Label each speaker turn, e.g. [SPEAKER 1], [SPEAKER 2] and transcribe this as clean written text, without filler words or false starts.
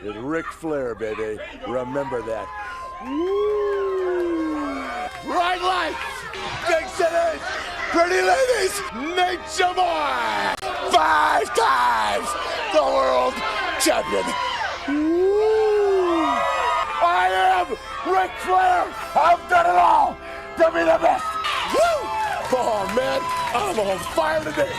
[SPEAKER 1] is Ric Flair, baby. Remember that. Woo! Bright lights, big cities, pretty ladies, Nature Boy, 5 times the world champion. Woo! I am Ric Flair. I've done it all to be the best. Woo! Oh man, I'm on fire today.